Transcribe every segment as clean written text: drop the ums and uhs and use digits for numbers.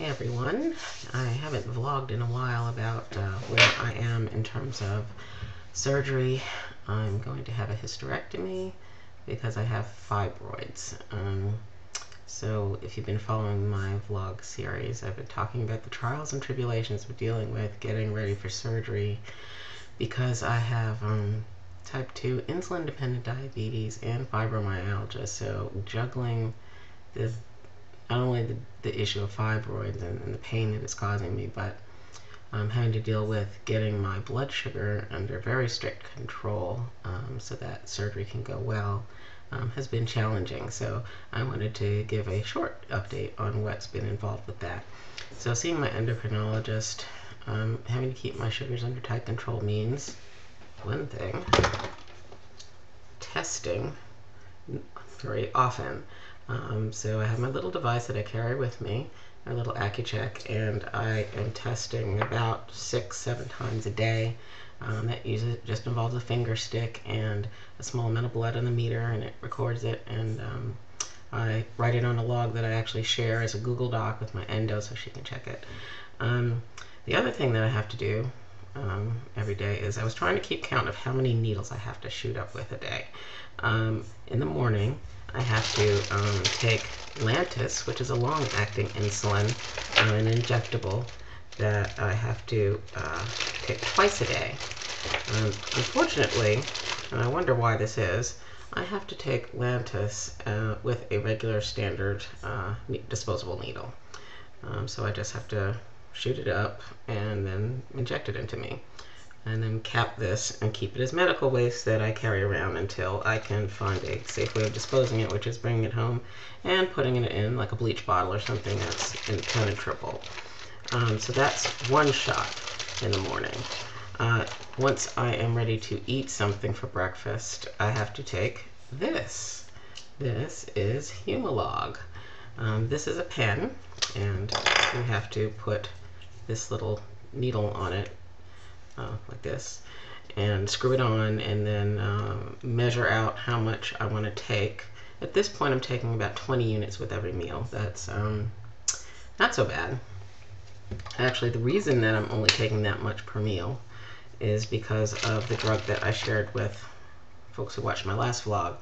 Hey everyone, I haven't vlogged in a while about where I am in terms of surgery. I'm going to have a hysterectomy because I have fibroids. So if you've been following my vlog series, I've been talking about the trials and tribulations of dealing with getting ready for surgery because I have type 2 insulin-dependent diabetes and fibromyalgia. So juggling not only the issue of fibroids and the pain that it's causing me, but having to deal with getting my blood sugar under very strict control so that surgery can go well has been challenging. So I wanted to give a short update on what's been involved with that. So seeing my endocrinologist, having to keep my sugars under tight control means one thing: testing very often. So I have my little device that I carry with me, my little AccuCheck, and I am testing about 6-7 times a day. That usually just involves a finger stick and a small amount of blood on the meter, and it records it, and I write it on a log that I actually share as a Google Doc with my endo so she can check it. The other thing that I have to do every day is I was trying to keep count of how many needles I have to shoot up with a day. In the morning, I have to take Lantus, which is a long-acting insulin, an injectable that I have to take twice a day. Unfortunately, and I wonder why this is, I have to take Lantus with a regular standard disposable needle. So I just have to shoot it up and then inject it into me, and then cap this and keep it as medical waste that I carry around until I can find a safe way of disposing it, which is bringing it home and putting it in like a bleach bottle or something that's in kind of triple. So that's one shot in the morning. Once I am ready to eat something for breakfast, I have to take this. This is Humalog. This is a pen, and you have to put this little needle on it like this, and screw it on, and then measure out how much I want to take. At this point, I'm taking about 20 units with every meal. That's not so bad. Actually, the reason that I'm only taking that much per meal is because of the drug that I shared with folks who watched my last vlog.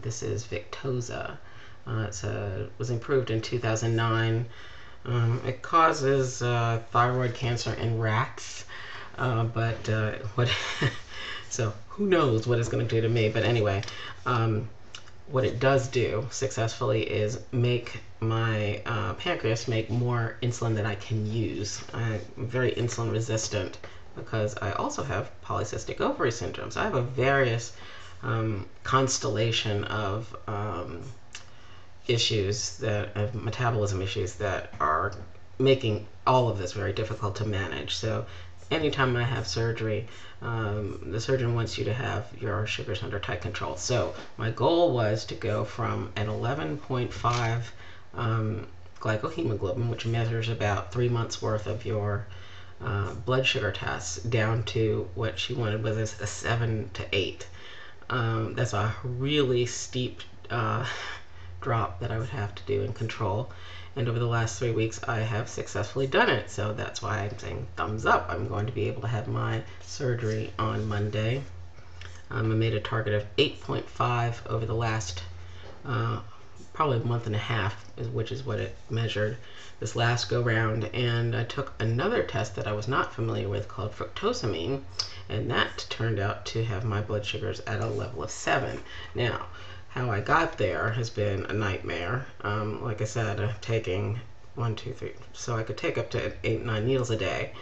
This is Victoza. It was approved in 2009. It causes thyroid cancer in rats. So who knows what it's going to do to me. But anyway, what it does do successfully is make my pancreas make more insulin than I can use. I'm very insulin resistant because I also have polycystic ovary syndrome. So I have a various constellation of issues, metabolism issues, that are making all of this very difficult to manage. So anytime I have surgery, the surgeon wants you to have your sugars under tight control. So my goal was to go from an 11.5 glycohemoglobin, which measures about 3 months worth of your blood sugar tests, down to what she wanted was a 7 to 8. That's a really steep drop that I would have to do in control. And over the last 3 weeks, I have successfully done it. So that's why I'm saying thumbs up. I'm going to be able to have my surgery on Monday. I made a target of 8.5 over the last probably a month and a half, which is what it measured this last go round. And I took another test that I was not familiar with called fructosomine, and that turned out to have my blood sugars at a level of 7. Now, how I got there has been a nightmare. Like I said, I'm taking 1, 2, 3, so I could take up to 8-9 needles a day.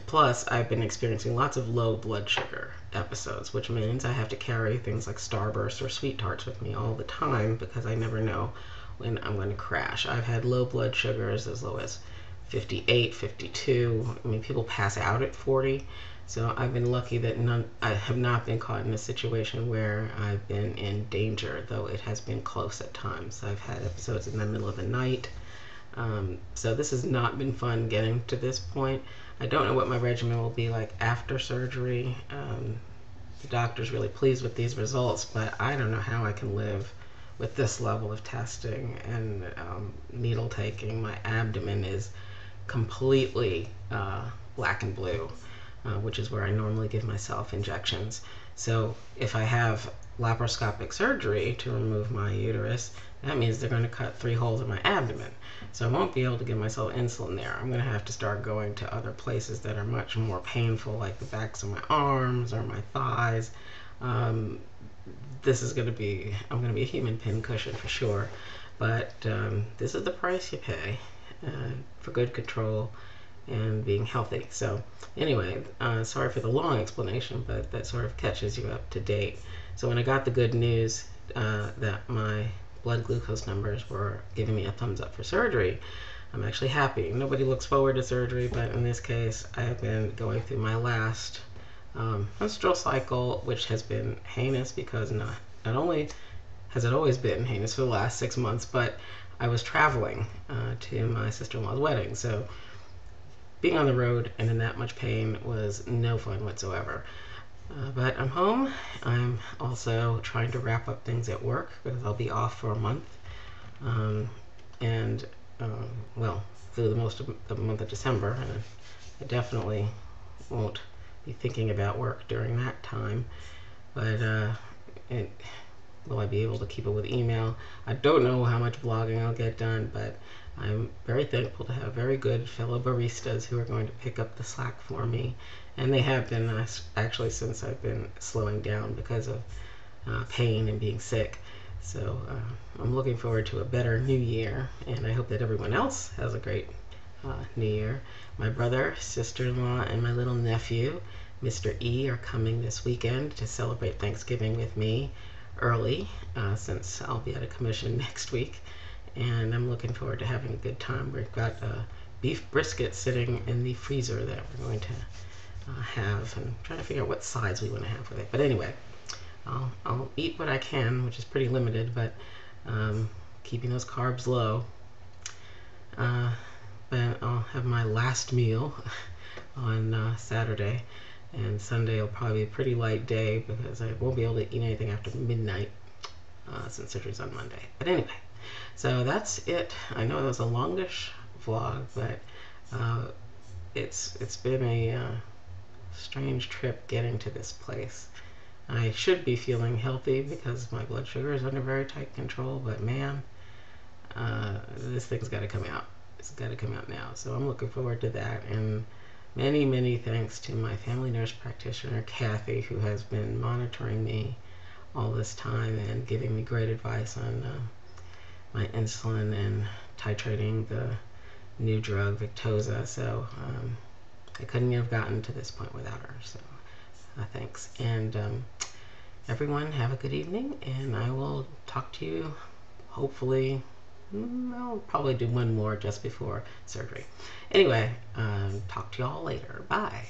Plus, I've been experiencing lots of low blood sugar episodes, which means I have to carry things like Starburst or Sweetarts with me all the time because I never know when I'm going to crash. I've had low blood sugars as low as 58, 52. I mean, people pass out at 40. So I've been lucky that I have not been caught in a situation where I've been in danger, though it has been close at times. I've had episodes in the middle of the night. So this has not been fun getting to this point. I don't know what my regimen will be like after surgery. The doctor's really pleased with these results, but I don't know how I can live with this level of testing and needle taking, my abdomen is completely black and blue, which is where I normally give myself injections. So if I have laparoscopic surgery to remove my uterus, that means they're going to cut 3 holes in my abdomen. So I won't be able to give myself insulin there. I'm going to have to start going to other places that are much more painful, like the backs of my arms or my thighs. This is going to be, I'm going to be a human pincushion for sure. But this is the price you pay for good control and being healthy. So anyway, sorry for the long explanation, but that sort of catches you up to date. So when I got the good news that my blood glucose numbers were giving me a thumbs up for surgery, I'm actually happy. Nobody looks forward to surgery, but in this case, I have been going through my last menstrual cycle, which has been heinous because not only has it always been heinous for the last 6 months, but I was traveling to my sister-in-law's wedding. So being on the road and in that much pain was no fun whatsoever. But I'm home. I'm also trying to wrap up things at work because I'll be off for a month. Well, through the most of the month of December. And I definitely won't be thinking about work during that time. But will I be able to keep up with email? I don't know how much blogging I'll get done, but I'm very thankful to have very good fellow baristas who are going to pick up the slack for me. And they have been actually since I've been slowing down because of pain and being sick. So I'm looking forward to a better new year, and I hope that everyone else has a great new year. My brother, sister-in-law, and my little nephew, Mr. E, are coming this weekend to celebrate Thanksgiving with me early, since I'll be out of commission next week. And I'm looking forward to having a good time. We've got beef brisket sitting in the freezer that we're going to have, and I'm trying to figure out what sides we want to have with it. But anyway, I'll eat what I can, which is pretty limited, but keeping those carbs low. But I'll have my last meal on Saturday, and Sunday will probably be a pretty light day because I won't be able to eat anything after midnight since surgery's on Monday. But anyway, so that's it. I know it was a longish vlog, but it's been a strange trip getting to this place. I should be feeling healthy because my blood sugar is under very tight control, but man, this thing's got to come out. It's got to come out now. So I'm looking forward to that, and many, many thanks to my family nurse practitioner, Kathy, who has been monitoring me all this time and giving me great advice on my insulin and titrating the new drug, Victoza. So I couldn't have gotten to this point without her. So thanks. And everyone, have a good evening, and I will talk to you hopefully. I'll probably do one more just before surgery. Anyway, talk to y'all later. Bye.